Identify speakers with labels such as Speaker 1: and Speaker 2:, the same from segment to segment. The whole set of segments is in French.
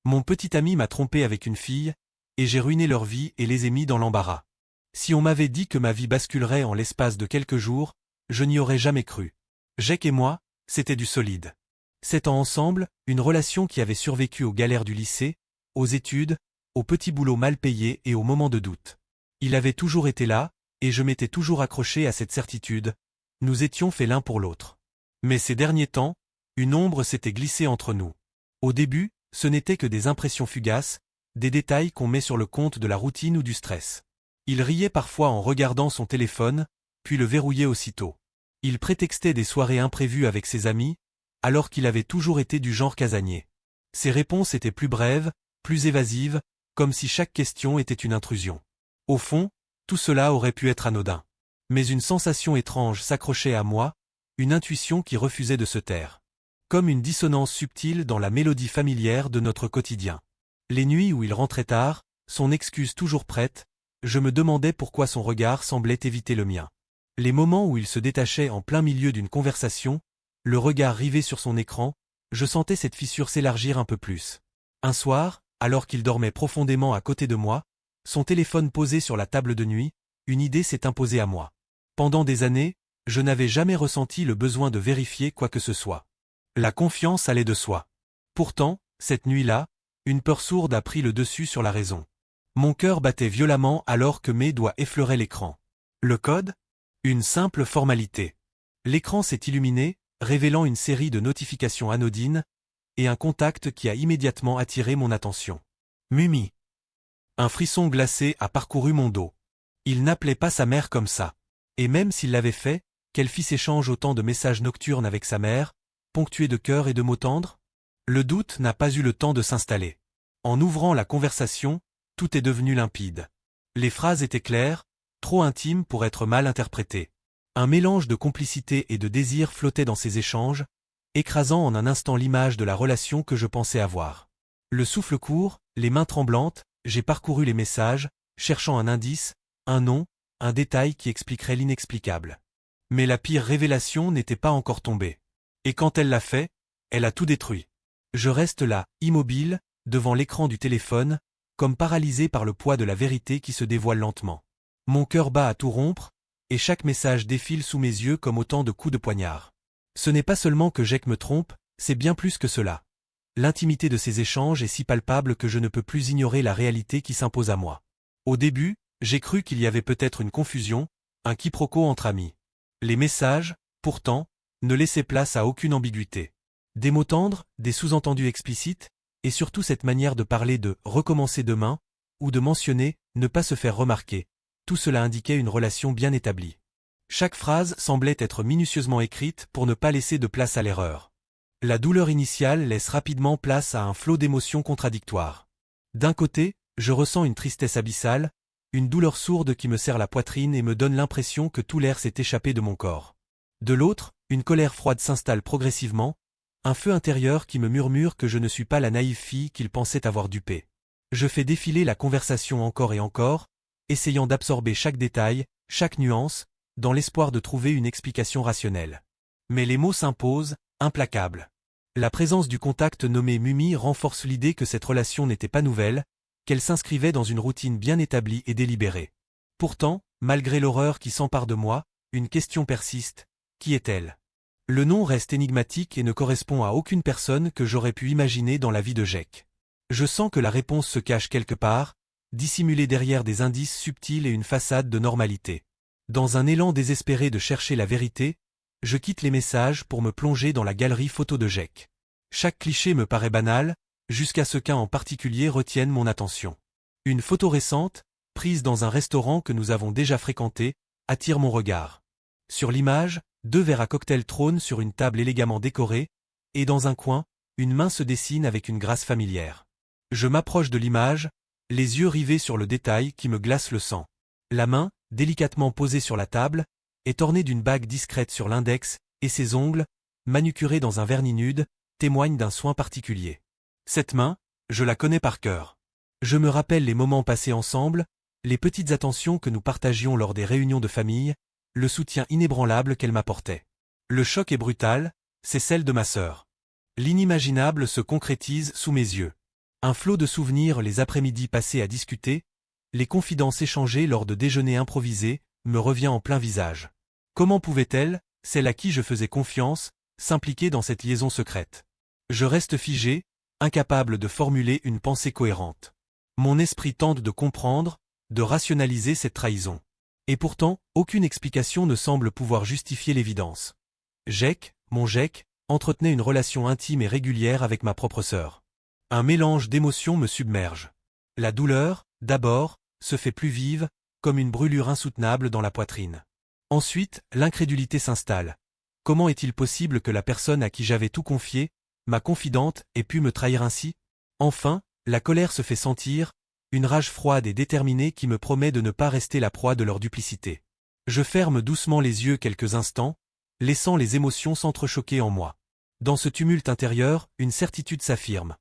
Speaker 1: Mon petit ami m'a trompé avec une fille, et j'ai ruiné leur vie et les ai mis dans l'embarras. Si on m'avait dit que ma vie basculerait en l'espace de quelques jours, je n'y aurais jamais cru. Jake et moi, c'était du solide. 7 ans ensemble, une relation qui avait survécu aux galères du lycée, aux études, aux petits boulots mal payés et aux moments de doute. Il avait toujours été là, et je m'étais toujours accroché à cette certitude. Nous étions faits l'un pour l'autre. Mais ces derniers temps, une ombre s'était glissée entre nous. Au début, ce n'était que des impressions fugaces, des détails qu'on met sur le compte de la routine ou du stress. Il riait parfois en regardant son téléphone, puis le verrouillait aussitôt. Il prétextait des soirées imprévues avec ses amis, alors qu'il avait toujours été du genre casanier. Ses réponses étaient plus brèves, plus évasives, comme si chaque question était une intrusion. Au fond, tout cela aurait pu être anodin. Mais une sensation étrange s'accrochait à moi, une intuition qui refusait de se taire. Comme une dissonance subtile dans la mélodie familière de notre quotidien. Les nuits où il rentrait tard, son excuse toujours prête, je me demandais pourquoi son regard semblait éviter le mien. Les moments où il se détachait en plein milieu d'une conversation, le regard rivé sur son écran, je sentais cette fissure s'élargir un peu plus. Un soir, alors qu'il dormait profondément à côté de moi, son téléphone posé sur la table de nuit, une idée s'est imposée à moi. Pendant des années, je n'avais jamais ressenti le besoin de vérifier quoi que ce soit. La confiance allait de soi. Pourtant, cette nuit-là, une peur sourde a pris le dessus sur la raison. Mon cœur battait violemment alors que mes doigts effleuraient l'écran. Le code ? Une simple formalité. L'écran s'est illuminé, révélant une série de notifications anodines, et un contact qui a immédiatement attiré mon attention. Mumi. Un frisson glacé a parcouru mon dos. Il n'appelait pas sa mère comme ça. Et même s'il l'avait fait, qu'elle fît échange autant de messages nocturnes avec sa mère, ponctués de cœurs et de mots tendres? Le doute n'a pas eu le temps de s'installer. En ouvrant la conversation, tout est devenu limpide. Les phrases étaient claires, trop intimes pour être mal interprétées. Un mélange de complicité et de désir flottait dans ces échanges, écrasant en un instant l'image de la relation que je pensais avoir. Le souffle court, les mains tremblantes, j'ai parcouru les messages, cherchant un indice, un nom, un détail qui expliquerait l'inexplicable. Mais la pire révélation n'était pas encore tombée. Et quand elle l'a fait, elle a tout détruit. Je reste là, immobile, devant l'écran du téléphone, comme paralysé par le poids de la vérité qui se dévoile lentement. Mon cœur bat à tout rompre, et chaque message défile sous mes yeux comme autant de coups de poignard. Ce n'est pas seulement que Jake me trompe, c'est bien plus que cela. L'intimité de ces échanges est si palpable que je ne peux plus ignorer la réalité qui s'impose à moi. Au début, j'ai cru qu'il y avait peut-être une confusion, un quiproquo entre amis. Les messages, pourtant, ne laissaient place à aucune ambiguïté. Des mots tendres, des sous-entendus explicites, et surtout cette manière de parler de « recommencer demain » ou de mentionner « ne pas se faire remarquer ». Tout cela indiquait une relation bien établie. Chaque phrase semblait être minutieusement écrite pour ne pas laisser de place à l'erreur. La douleur initiale laisse rapidement place à un flot d'émotions contradictoires. D'un côté, je ressens une tristesse abyssale, une douleur sourde qui me serre la poitrine et me donne l'impression que tout l'air s'est échappé de mon corps. De l'autre, une colère froide s'installe progressivement, un feu intérieur qui me murmure que je ne suis pas la naïve fille qu'il pensait avoir dupée. Je fais défiler la conversation encore et encore, essayant d'absorber chaque détail, chaque nuance, dans l'espoir de trouver une explication rationnelle. Mais les mots s'imposent, implacables. La présence du contact nommé Mumi renforce l'idée que cette relation n'était pas nouvelle, qu'elle s'inscrivait dans une routine bien établie et délibérée. Pourtant, malgré l'horreur qui s'empare de moi, une question persiste. Qui est-elle? Le nom reste énigmatique et ne correspond à aucune personne que j'aurais pu imaginer dans la vie de Jake. Je sens que la réponse se cache quelque part, dissimulée derrière des indices subtils et une façade de normalité. Dans un élan désespéré de chercher la vérité, je quitte les messages pour me plonger dans la galerie photo de Jake. Chaque cliché me paraît banal, jusqu'à ce qu'un en particulier retienne mon attention. Une photo récente, prise dans un restaurant que nous avons déjà fréquenté, attire mon regard. Sur l'image, 2 verres à cocktail trônent sur une table élégamment décorée, et dans un coin, une main se dessine avec une grâce familière. Je m'approche de l'image, les yeux rivés sur le détail qui me glace le sang. La main, délicatement posée sur la table, est ornée d'une bague discrète sur l'index, et ses ongles, manucurés dans un vernis nude, témoignent d'un soin particulier. Cette main, je la connais par cœur. Je me rappelle les moments passés ensemble, les petites attentions que nous partagions lors des réunions de famille, le soutien inébranlable qu'elle m'apportait. Le choc est brutal, c'est celle de ma sœur. L'inimaginable se concrétise sous mes yeux. Un flot de souvenirs, les après-midi passés à discuter, les confidences échangées lors de déjeuners improvisés, me revient en plein visage. Comment pouvait-elle, celle à qui je faisais confiance, s'impliquer dans cette liaison secrète? Je reste figé, incapable de formuler une pensée cohérente. Mon esprit tente de comprendre, de rationaliser cette trahison. Et pourtant, aucune explication ne semble pouvoir justifier l'évidence. Jake, mon Jake, entretenait une relation intime et régulière avec ma propre sœur. Un mélange d'émotions me submerge. La douleur, d'abord, se fait plus vive, comme une brûlure insoutenable dans la poitrine. Ensuite, l'incrédulité s'installe. Comment est-il possible que la personne à qui j'avais tout confié, ma confidente, ait pu me trahir ainsi? Enfin, la colère se fait sentir, une rage froide et déterminée qui me promet de ne pas rester la proie de leur duplicité. Je ferme doucement les yeux quelques instants, laissant les émotions s'entrechoquer en moi. Dans ce tumulte intérieur, une certitude s'affirme.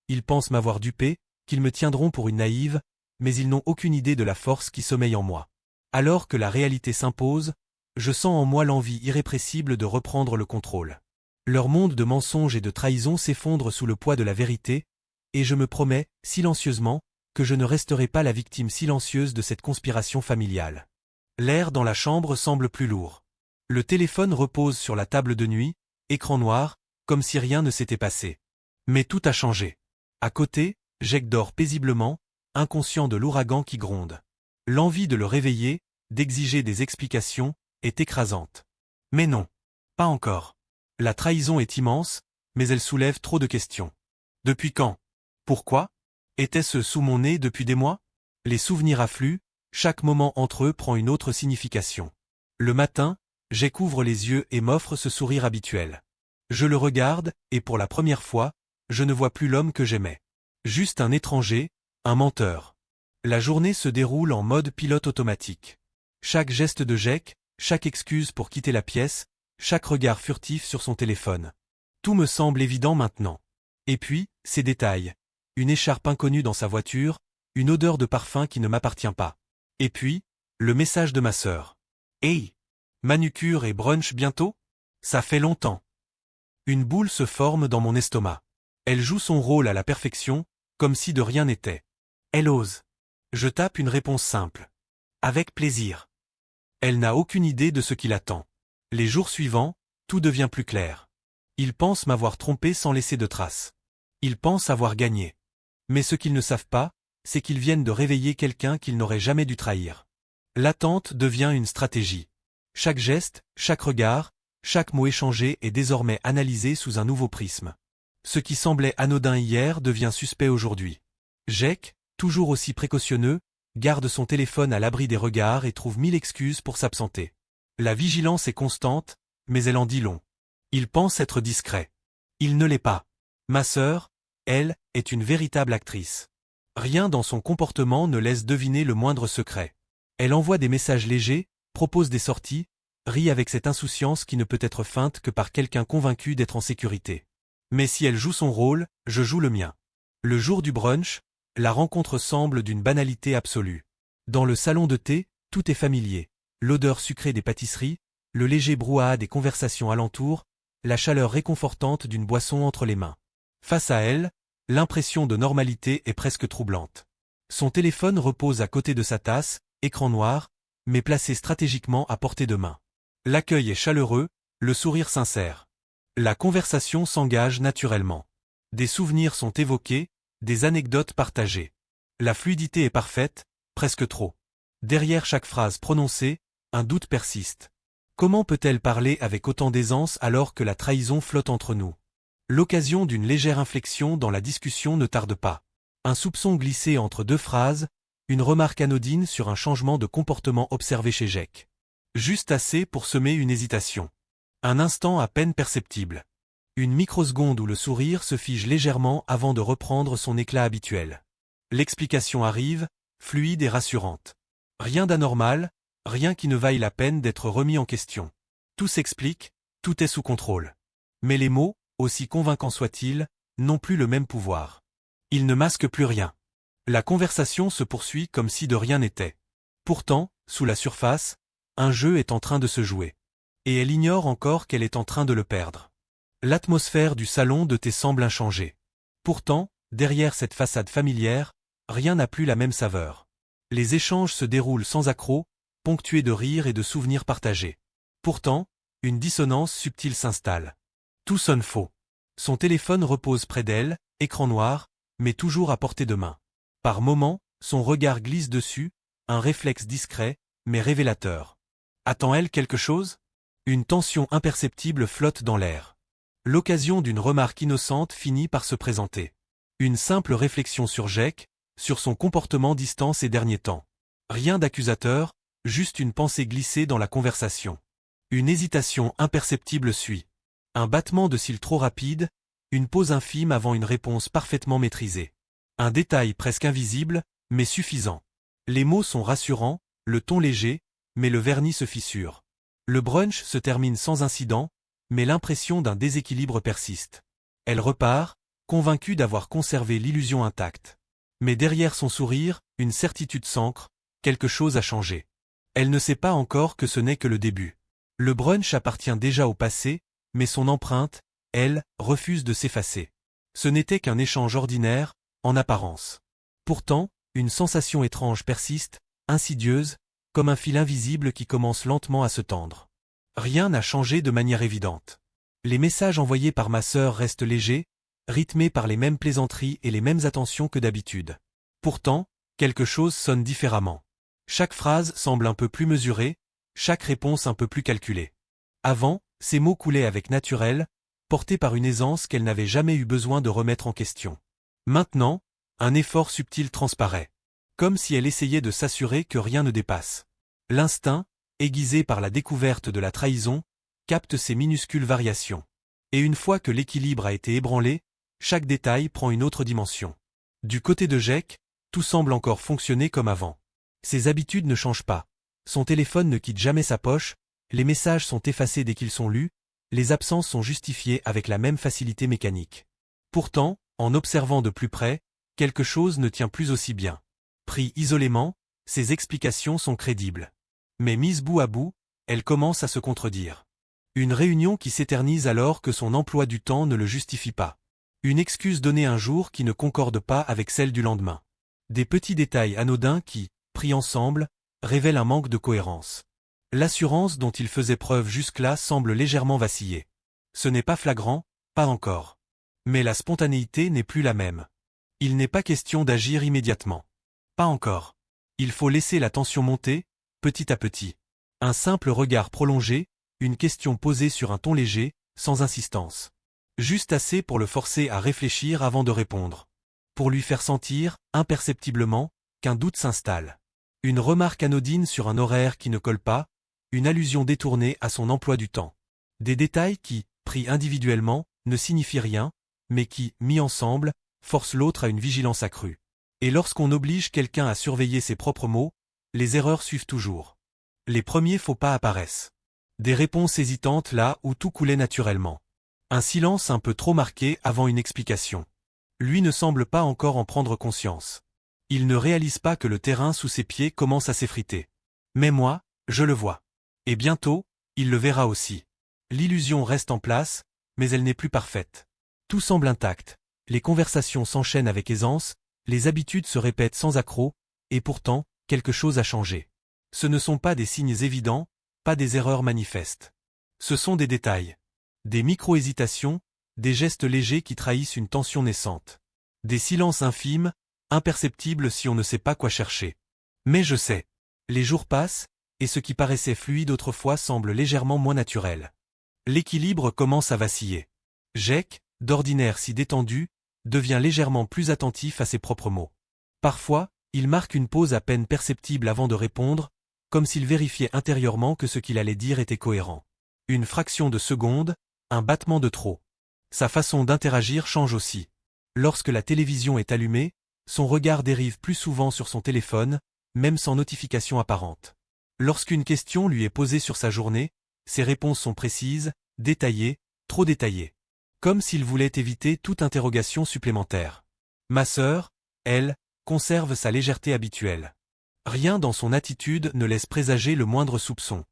Speaker 1: Ils pensent m'avoir dupé, qu'ils me tiendront pour une naïve, mais ils n'ont aucune idée de la force qui sommeille en moi. Alors que la réalité s'impose, je sens en moi l'envie irrépressible de reprendre le contrôle. Leur monde de mensonges et de trahison s'effondre sous le poids de la vérité, et je me promets, silencieusement, que je ne resterai pas la victime silencieuse de cette conspiration familiale. L'air dans la chambre semble plus lourd. Le téléphone repose sur la table de nuit, écran noir, comme si rien ne s'était passé. Mais tout a changé. À côté, Jake dort paisiblement, inconscient de l'ouragan qui gronde. L'envie de le réveiller, d'exiger des explications, est écrasante. Mais non. Pas encore. La trahison est immense, mais elle soulève trop de questions. Depuis quand? Pourquoi? Était-ce sous mon nez depuis des mois? Les souvenirs affluent, chaque moment entre eux prend une autre signification. Le matin, Jake ouvre les yeux et m'offre ce sourire habituel. Je le regarde, et pour la première fois, je ne vois plus l'homme que j'aimais. Juste un étranger, un menteur. La journée se déroule en mode pilote automatique. Chaque geste de Jake, chaque excuse pour quitter la pièce, chaque regard furtif sur son téléphone. Tout me semble évident maintenant. Et puis, ces détails. Une écharpe inconnue dans sa voiture, une odeur de parfum qui ne m'appartient pas. Et puis, le message de ma sœur. Hey! Manucure et brunch bientôt? Ça fait longtemps. Une boule se forme dans mon estomac. Elle joue son rôle à la perfection, comme si de rien n'était. Elle ose. Je tape une réponse simple. Avec plaisir. Elle n'a aucune idée de ce qui l'attend. Les jours suivants, tout devient plus clair. Ils pensent m'avoir trompé sans laisser de traces. Ils pensent avoir gagné. Mais ce qu'ils ne savent pas, c'est qu'ils viennent de réveiller quelqu'un qu'ils n'auraient jamais dû trahir. L'attente devient une stratégie. Chaque geste, chaque regard, chaque mot échangé est désormais analysé sous un nouveau prisme. Ce qui semblait anodin hier devient suspect aujourd'hui. Jake, toujours aussi précautionneux, garde son téléphone à l'abri des regards et trouve 1000 excuses pour s'absenter. La vigilance est constante, mais elle en dit long. Il pense être discret. Il ne l'est pas. Ma sœur, elle, est une véritable actrice. Rien dans son comportement ne laisse deviner le moindre secret. Elle envoie des messages légers, propose des sorties, rit avec cette insouciance qui ne peut être feinte que par quelqu'un convaincu d'être en sécurité. Mais si elle joue son rôle, je joue le mien. Le jour du brunch, la rencontre semble d'une banalité absolue. Dans le salon de thé, tout est familier. L'odeur sucrée des pâtisseries, le léger brouhaha des conversations alentour, la chaleur réconfortante d'une boisson entre les mains. Face à elle, l'impression de normalité est presque troublante. Son téléphone repose à côté de sa tasse, écran noir, mais placé stratégiquement à portée de main. L'accueil est chaleureux, le sourire sincère. La conversation s'engage naturellement. Des souvenirs sont évoqués, des anecdotes partagées. La fluidité est parfaite, presque trop. Derrière chaque phrase prononcée, un doute persiste. Comment peut-elle parler avec autant d'aisance alors que la trahison flotte entre nous? L'occasion d'une légère inflexion dans la discussion ne tarde pas. Un soupçon glissé entre deux phrases, une remarque anodine sur un changement de comportement observé chez Jake. Juste assez pour semer une hésitation. Un instant à peine perceptible. Une microseconde où le sourire se fige légèrement avant de reprendre son éclat habituel. L'explication arrive, fluide et rassurante. Rien d'anormal, rien qui ne vaille la peine d'être remis en question. Tout s'explique, tout est sous contrôle. Mais les mots, aussi convaincants soient-ils, n'ont plus le même pouvoir. Ils ne masquent plus rien. La conversation se poursuit comme si de rien n'était. Pourtant, sous la surface, un jeu est en train de se jouer. Et elle ignore encore qu'elle est en train de le perdre. L'atmosphère du salon de thé semble inchangée. Pourtant, derrière cette façade familière, rien n'a plus la même saveur. Les échanges se déroulent sans accroc, ponctués de rires et de souvenirs partagés. Pourtant, une dissonance subtile s'installe. Tout sonne faux. Son téléphone repose près d'elle, écran noir, mais toujours à portée de main. Par moments, son regard glisse dessus, un réflexe discret, mais révélateur. Attend-elle quelque chose? Une tension imperceptible flotte dans l'air. L'occasion d'une remarque innocente finit par se présenter. Une simple réflexion sur Jake, sur son comportement distant ces derniers temps. Rien d'accusateur, juste une pensée glissée dans la conversation. Une hésitation imperceptible suit. Un battement de cils trop rapide, une pause infime avant une réponse parfaitement maîtrisée. Un détail presque invisible, mais suffisant. Les mots sont rassurants, le ton léger, mais le vernis se fissure. Le brunch se termine sans incident, mais l'impression d'un déséquilibre persiste. Elle repart, convaincue d'avoir conservé l'illusion intacte. Mais derrière son sourire, une certitude s'ancre, quelque chose a changé. Elle ne sait pas encore que ce n'est que le début. Le brunch appartient déjà au passé, mais son empreinte, elle, refuse de s'effacer. Ce n'était qu'un échange ordinaire, en apparence. Pourtant, une sensation étrange persiste, insidieuse, comme un fil invisible qui commence lentement à se tendre. Rien n'a changé de manière évidente. Les messages envoyés par ma sœur restent légers, rythmés par les mêmes plaisanteries et les mêmes attentions que d'habitude. Pourtant, quelque chose sonne différemment. Chaque phrase semble un peu plus mesurée, chaque réponse un peu plus calculée. Avant, ces mots coulaient avec naturel, portés par une aisance qu'elle n'avait jamais eu besoin de remettre en question. Maintenant, un effort subtil transparaît. Comme si elle essayait de s'assurer que rien ne dépasse. L'instinct, aiguisé par la découverte de la trahison, capte ces minuscules variations. Et une fois que l'équilibre a été ébranlé, chaque détail prend une autre dimension. Du côté de Jake, tout semble encore fonctionner comme avant. Ses habitudes ne changent pas. Son téléphone ne quitte jamais sa poche, les messages sont effacés dès qu'ils sont lus, les absences sont justifiées avec la même facilité mécanique. Pourtant, en observant de plus près, quelque chose ne tient plus aussi bien. Pris isolément, ses explications sont crédibles. Mais mises bout à bout, elles commencent à se contredire. Une réunion qui s'éternise alors que son emploi du temps ne le justifie pas. Une excuse donnée un jour qui ne concorde pas avec celle du lendemain. Des petits détails anodins qui, pris ensemble, révèlent un manque de cohérence. L'assurance dont il faisait preuve jusque-là semble légèrement vaciller. Ce n'est pas flagrant, pas encore. Mais la spontanéité n'est plus la même. Il n'est pas question d'agir immédiatement. Pas encore. Il faut laisser la tension monter, petit à petit. Un simple regard prolongé, une question posée sur un ton léger, sans insistance. Juste assez pour le forcer à réfléchir avant de répondre. Pour lui faire sentir, imperceptiblement, qu'un doute s'installe. Une remarque anodine sur un horaire qui ne colle pas, une allusion détournée à son emploi du temps. Des détails qui, pris individuellement, ne signifient rien, mais qui, mis ensemble, forcent l'autre à une vigilance accrue. Et lorsqu'on oblige quelqu'un à surveiller ses propres mots, les erreurs suivent toujours. Les premiers faux pas apparaissent. Des réponses hésitantes là où tout coulait naturellement. Un silence un peu trop marqué avant une explication. Lui ne semble pas encore en prendre conscience. Il ne réalise pas que le terrain sous ses pieds commence à s'effriter. Mais moi, je le vois. Et bientôt, il le verra aussi. L'illusion reste en place, mais elle n'est plus parfaite. Tout semble intact, les conversations s'enchaînent avec aisance, les habitudes se répètent sans accroc, et pourtant, quelque chose a changé. Ce ne sont pas des signes évidents, pas des erreurs manifestes. Ce sont des détails. Des micro-hésitations, des gestes légers qui trahissent une tension naissante. Des silences infimes, imperceptibles si on ne sait pas quoi chercher. Mais je sais. Les jours passent, et ce qui paraissait fluide autrefois semble légèrement moins naturel. L'équilibre commence à vaciller. Jake, d'ordinaire si détendu, devient légèrement plus attentif à ses propres mots. Parfois, il marque une pause à peine perceptible avant de répondre, comme s'il vérifiait intérieurement que ce qu'il allait dire était cohérent. Une fraction de seconde, un battement de trop. Sa façon d'interagir change aussi. Lorsque la télévision est allumée, son regard dérive plus souvent sur son téléphone, même sans notification apparente. Lorsqu'une question lui est posée sur sa journée, ses réponses sont précises, détaillées, trop détaillées. Comme s'il voulait éviter toute interrogation supplémentaire. Ma sœur, elle, conserve sa légèreté habituelle. Rien dans son attitude ne laisse présager le moindre soupçon.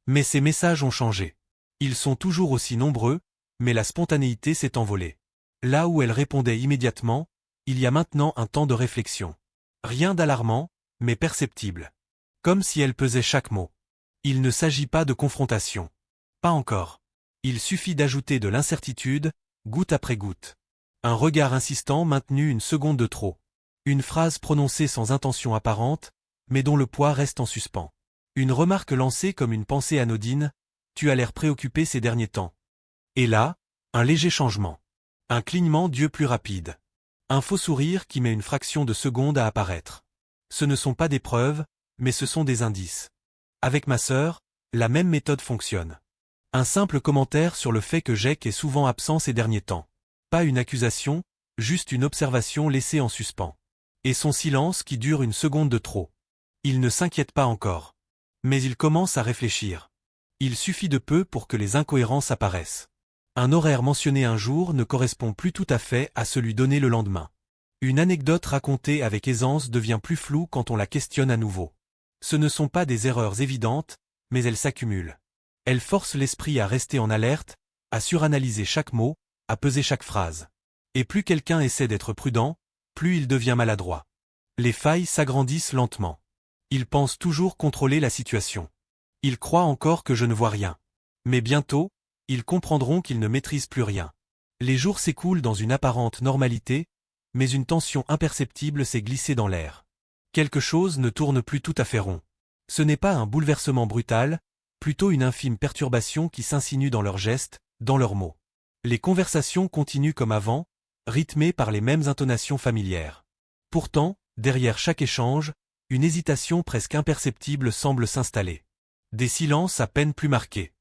Speaker 1: Mais ses messages ont changé. Ils sont toujours aussi nombreux, mais la spontanéité s'est envolée. Là où elle répondait immédiatement, Il y a maintenant un temps de réflexion. Rien d'alarmant, mais perceptible. Comme si elle pesait chaque mot. Il ne s'agit pas de confrontation. Pas encore. Il suffit d'ajouter de l'incertitude, goutte après goutte. Un regard insistant maintenu une seconde de trop. Une phrase prononcée sans intention apparente, mais dont le poids reste en suspens. Une remarque lancée comme une pensée anodine, tu as l'air préoccupé ces derniers temps. Et là, un léger changement. Un clignement d'yeux plus rapide. Un faux sourire qui met une fraction de seconde à apparaître. Ce ne sont pas des preuves, mais ce sont des indices. Avec ma sœur, la même méthode fonctionne. Un simple commentaire sur le fait que Jake est souvent absent ces derniers temps. Pas une accusation, juste une observation laissée en suspens. Et son silence qui dure une seconde de trop. Il ne s'inquiète pas encore. Mais il commence à réfléchir. Il suffit de peu pour que les incohérences apparaissent. Un horaire mentionné un jour ne correspond plus tout à fait à celui donné le lendemain. Une anecdote racontée avec aisance devient plus floue quand on la questionne à nouveau. Ce ne sont pas des erreurs évidentes, mais elles s'accumulent. Elles forcent l'esprit à rester en alerte, à suranalyser chaque mot, à peser chaque phrase. Et plus quelqu'un essaie d'être prudent, plus il devient maladroit. Les failles s'agrandissent lentement. Il pense toujours contrôler la situation. Il croit encore que je ne vois rien. Mais bientôt, ils comprendront qu'ils ne maîtrisent plus rien. Les jours s'écoulent dans une apparente normalité, mais une tension imperceptible s'est glissée dans l'air. Quelque chose ne tourne plus tout à fait rond. Ce n'est pas un bouleversement brutal, plutôt une infime perturbation qui s'insinue dans leurs gestes, dans leurs mots. Les conversations continuent comme avant, rythmées par les mêmes intonations familières. Pourtant, derrière chaque échange, une hésitation presque imperceptible semble s'installer. Des silences à peine plus marqués.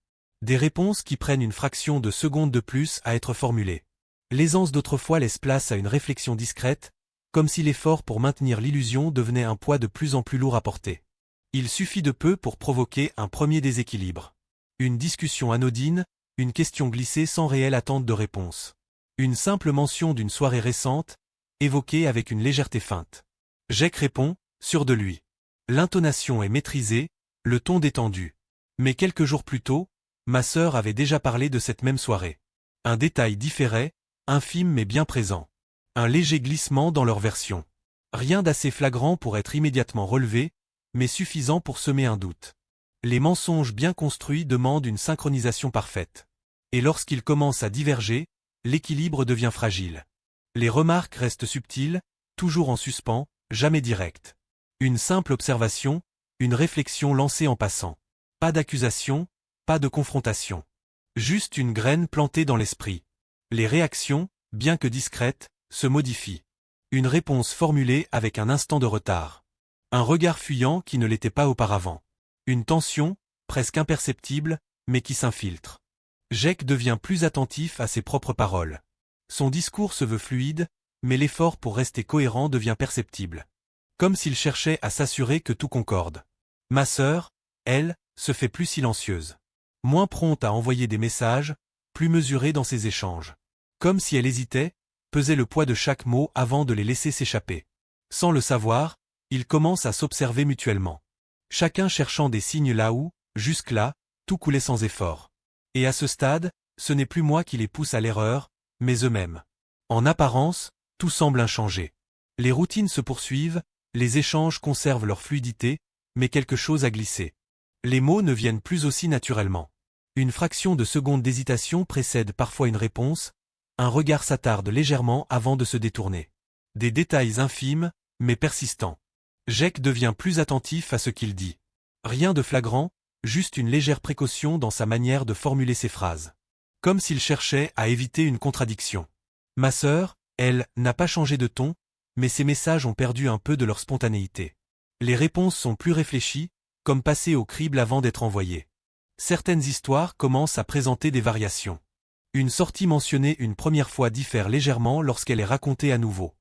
Speaker 1: Des réponses qui prennent une fraction de seconde de plus à être formulées. L'aisance d'autrefois laisse place à une réflexion discrète, comme si l'effort pour maintenir l'illusion devenait un poids de plus en plus lourd à porter. Il suffit de peu pour provoquer un premier déséquilibre. Une discussion anodine, une question glissée sans réelle attente de réponse. Une simple mention d'une soirée récente, évoquée avec une légèreté feinte. Jake répond, sûr de lui. L'intonation est maîtrisée, le ton détendu. Mais quelques jours plus tôt, ma sœur avait déjà parlé de cette même soirée. Un détail différait, infime mais bien présent. Un léger glissement dans leur version. Rien d'assez flagrant pour être immédiatement relevé, mais suffisant pour semer un doute. Les mensonges bien construits demandent une synchronisation parfaite. Et lorsqu'ils commencent à diverger, l'équilibre devient fragile. Les remarques restent subtiles, toujours en suspens, jamais directes. Une simple observation, une réflexion lancée en passant. Pas d'accusation, pas de confrontation. Juste une graine plantée dans l'esprit. Les réactions, bien que discrètes, se modifient. Une réponse formulée avec un instant de retard. Un regard fuyant qui ne l'était pas auparavant. Une tension, presque imperceptible, mais qui s'infiltre. Jake devient plus attentif à ses propres paroles. Son discours se veut fluide, mais l'effort pour rester cohérent devient perceptible. Comme s'il cherchait à s'assurer que tout concorde. Ma sœur, elle, se fait plus silencieuse. Moins prompte à envoyer des messages, plus mesurée dans ses échanges. Comme si elle hésitait, pesait le poids de chaque mot avant de les laisser s'échapper. Sans le savoir, ils commencent à s'observer mutuellement. Chacun cherchant des signes là où, jusque-là, tout coulait sans effort. Et à ce stade, ce n'est plus moi qui les pousse à l'erreur, mais eux-mêmes. En apparence, tout semble inchangé. Les routines se poursuivent, les échanges conservent leur fluidité, mais quelque chose a glissé. Les mots ne viennent plus aussi naturellement. Une fraction de seconde d'hésitation précède parfois une réponse, un regard s'attarde légèrement avant de se détourner. Des détails infimes, mais persistants. Jake devient plus attentif à ce qu'il dit. Rien de flagrant, juste une légère précaution dans sa manière de formuler ses phrases. Comme s'il cherchait à éviter une contradiction. Ma sœur, elle, n'a pas changé de ton, mais ses messages ont perdu un peu de leur spontanéité. Les réponses sont plus réfléchies, comme passées au crible avant d'être envoyées. Certaines histoires commencent à présenter des variations. Une sortie mentionnée une première fois diffère légèrement lorsqu'elle est racontée à nouveau.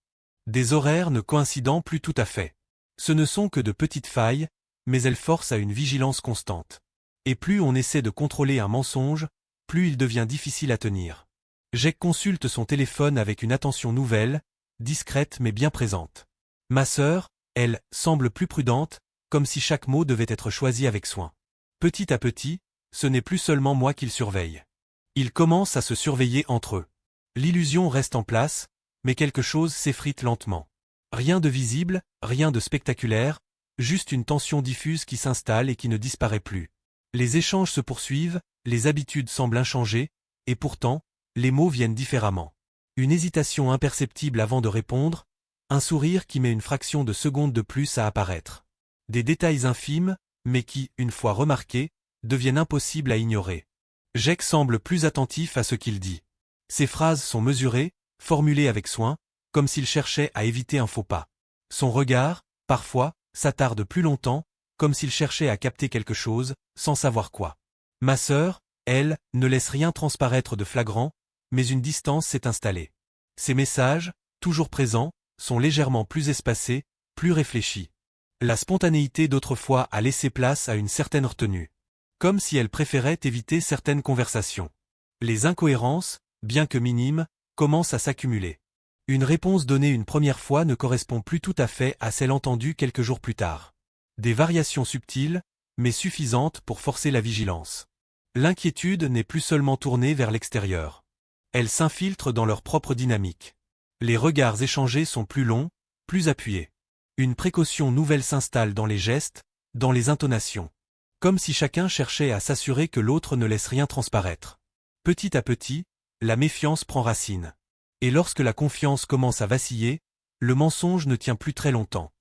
Speaker 1: Des horaires ne coïncidant plus tout à fait. Ce ne sont que de petites failles, mais elles forcent à une vigilance constante. Et plus on essaie de contrôler un mensonge, plus il devient difficile à tenir. Jake consulte son téléphone avec une attention nouvelle, discrète mais bien présente. Ma sœur, elle, semble plus prudente, comme si chaque mot devait être choisi avec soin. Petit à petit, ce n'est plus seulement moi qu'ils surveillent. Ils commencent à se surveiller entre eux. L'illusion reste en place, mais quelque chose s'effrite lentement. Rien de visible, rien de spectaculaire, juste une tension diffuse qui s'installe et qui ne disparaît plus. Les échanges se poursuivent, les habitudes semblent inchangées, et pourtant, les mots viennent différemment. Une hésitation imperceptible avant de répondre, un sourire qui met une fraction de seconde de plus à apparaître. Des détails infimes, mais qui, une fois remarqués, deviennent impossibles à ignorer. Jake semble plus attentif à ce qu'il dit. Ses phrases sont mesurées, formulées avec soin, comme s'il cherchait à éviter un faux pas. Son regard, parfois, s'attarde plus longtemps, comme s'il cherchait à capter quelque chose, sans savoir quoi. Ma sœur, elle, ne laisse rien transparaître de flagrant, mais une distance s'est installée. Ses messages, toujours présents, sont légèrement plus espacés, plus réfléchis. La spontanéité d'autrefois a laissé place à une certaine retenue. Comme si elle préférait éviter certaines conversations. Les incohérences, bien que minimes, commencent à s'accumuler. Une réponse donnée une première fois ne correspond plus tout à fait à celle entendue quelques jours plus tard. Des variations subtiles, mais suffisantes pour forcer la vigilance. L'inquiétude n'est plus seulement tournée vers l'extérieur. Elle s'infiltre dans leur propre dynamique. Les regards échangés sont plus longs, plus appuyés. Une précaution nouvelle s'installe dans les gestes, dans les intonations. Comme si chacun cherchait à s'assurer que l'autre ne laisse rien transparaître. Petit à petit, la méfiance prend racine. Et lorsque la confiance commence à vaciller, le mensonge ne tient plus très longtemps.